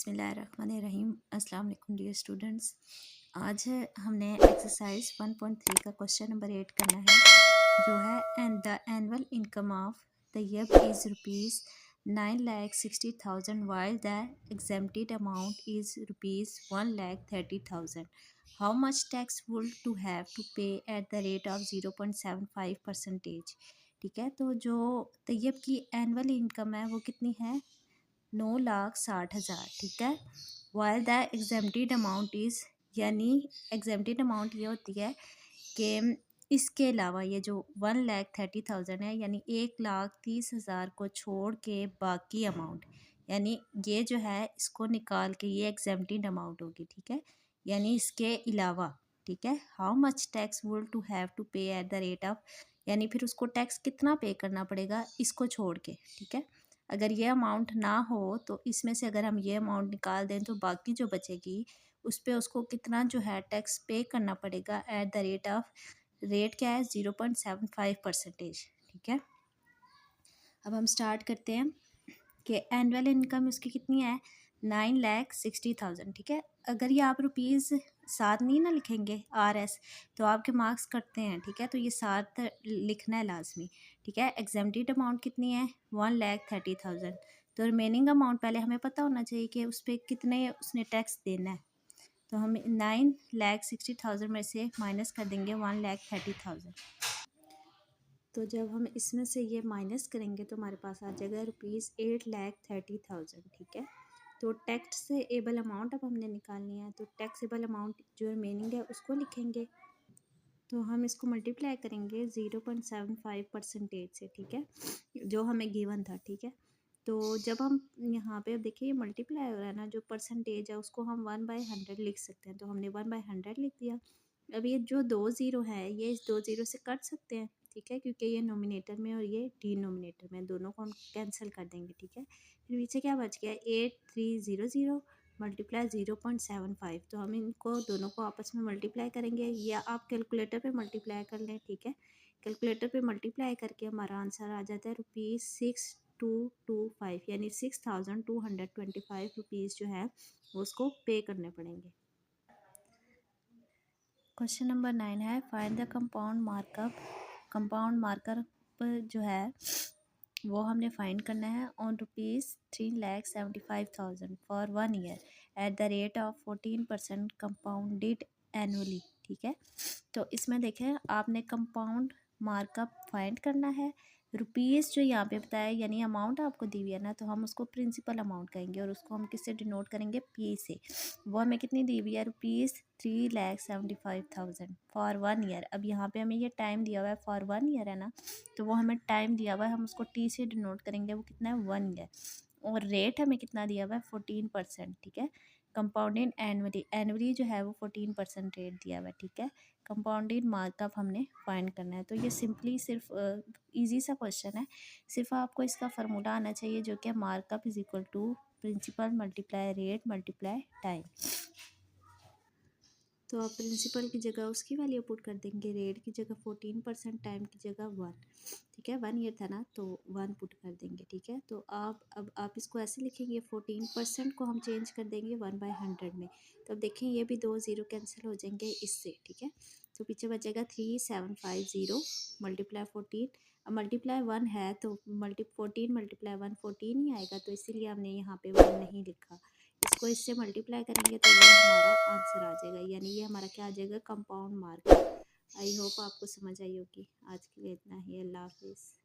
बिस्मिल्लाहिर्रहमानिर्रहीम। अस्सलाम वालेकुम डियर स्टूडेंट्स। आज हमने एक्सरसाइज 1.3 का क्वेश्चन नंबर 8 करना है, जो है and the annual income of Tayyab is rupees 9,60,000 while the exempted amount is rupees 1,30,000. How much tax would to have to pay at the rate of 0.75%? ठीक है, तो जो तैयब की एनुअल इनकम है वो कितनी है? 9,60,000। ठीक है, while the exempted amount is, यानी एग्जेम्प्टेड अमाउंट ये होती है कि इसके अलावा ये जो 1,30,000 है, यानी 1,30,000 को छोड़ के बाकी अमाउंट, यानी ये जो है इसको निकाल के ये एग्जेम्प्टेड अमाउंट होगी। ठीक है, यानी इसके अलावा, ठीक है, how much tax will to have to pay at the rate of, यानी फिर उसको टैक्स कितना पे करना पड़ेगा इसको छोड़ के। ठीक है, अगर ये अमाउंट ना हो तो इसमें से अगर हम ये अमाउंट निकाल दें तो बाकी जो बचेगी उस पर उसको कितना जो है टैक्स पे करना पड़ेगा eight the rate of, rate क्या है 0.75%। ठीक है, अब हम स्टार्ट करते हैं कि एनुअल इनकम उसकी कितनी है? 9,60,000। ठीक है, अगर ये आप रुपीज़ साथ नहीं ना लिखेंगे RS तो आपके मार्क्स कटते हैं। ठीक है, तो ये साथ लिखना है लाजमी। ठीक है, एग्जेम्प्टेड अमाउंट कितनी है? 1,30,000। तो रिमेनिंग अमाउंट पहले हमें पता होना चाहिए कि उस पर कितने उसने टैक्स देना है। तो हम 9,60,000 में से माइनस कर देंगे 1,30,000। तो जब हम इसमें से ये माइनस करेंगे तो हमारे पास आ जाएगा रुपीज़ 8,30,000। ठीक है, तो टैक्स एबल अमाउंट अब हमने निकालनी है, तो टैक्सेबल अमाउंट जो रिमेनिंग है उसको लिखेंगे। तो हम इसको मल्टीप्लाई करेंगे 0.75% से। ठीक है, जो हमें गिवन था। ठीक है, तो जब हम यहाँ पे अब देखिए ये मल्टीप्लाई हो रहा है ना, जो परसेंटेज है उसको हम 1/100 लिख सकते हैं, तो हमने 1/100 लिख दिया। अब ये जो 2 ज़ीरो है ये इस 2 ज़ीरो से कट सकते हैं। ठीक है, क्योंकि ये नोमिनेटर में और ये डिनोमिनेटर में, दोनों को हम कैंसिल कर देंगे। ठीक है, फिर पीछे क्या बच गया? 8300 मल्टीप्लाई 0.75। तो हम इनको दोनों को आपस में मल्टीप्लाई करेंगे, या आप कैलकुलेटर पे मल्टीप्लाई कर लें। ठीक है, कैलकुलेटर पे मल्टीप्लाई करके हमारा आंसर आ जाता है रुपीज़ 6,225, यानी 6,225 रुपीज़ जो है वो उसको पे करने पड़ेंगे। क्वेश्चन नंबर 9 है find the compound markup. Compound markup जो है वो हमने फाइंड करना है on rupees 3,75,000 for 1 year eight the rate of 14% compounded annually. ठीक है, तो इसमें देखें आपने कंपाउंड मार्कअप फाइंड करना है। रुपीज़ जो यहाँ पे बताया, यानी अमाउंट आपको दी हुई है ना, तो हम उसको प्रिंसिपल अमाउंट कहेंगे और उसको हम किससे डिनोट करेंगे? P से। वो हमें कितनी दी हुई है? Rupees 3,75,000 for 1 year. अब यहाँ पे हमें ये टाइम दिया हुआ है फॉर 1 ईयर है ना, तो वो हमें टाइम दिया हुआ है, हम उसको T से डिनोट करेंगे, वो कितना है? 1 ईयर। और रेट हमें कितना दिया हुआ है? 14%। ठीक है, कंपाउंडेड एनुअली, एनुअली जो है वो 14% रेट दिया हुआ है। ठीक है, कंपाउंडेड मार्कअप हमने फाइंड करना है। तो ये सिंपली सिर्फ इजी सा क्वेश्चन है, सिर्फ आपको इसका फार्मूला आना चाहिए, जो कि markup is equal to principal multiply rate multiply time. तो आप प्रिंसिपल की जगह उसकी वैल्यू पुट कर देंगे, रेट की जगह 14%, टाइम की जगह 1। ठीक है, 1 ईयर था ना तो 1 पुट कर देंगे। ठीक है, तो आप इसको ऐसे लिखेंगे, 14% को हम चेंज कर देंगे 1/100 में। तो अब देखें ये भी 2 ज़ीरो कैंसिल हो जाएंगे इससे। ठीक है, तो पीछे बचेगा 3,750 मल्टीप्लाई 14। अब मल्टीप्लाई 1 है तो 14 मल्टीप्लाई 1 14 ही आएगा, तो इसीलिए हमने यहाँ पे 1 नहीं लिखा। इसको इससे मल्टीप्लाई करेंगे तो ये हमारा आंसर आ जाएगा, यानी ये हमारा क्या आ जाएगा? Compound mark. आई होप आपको समझ आई होगी। आज के लिए इतना ही, अल्लाह हाफिज़।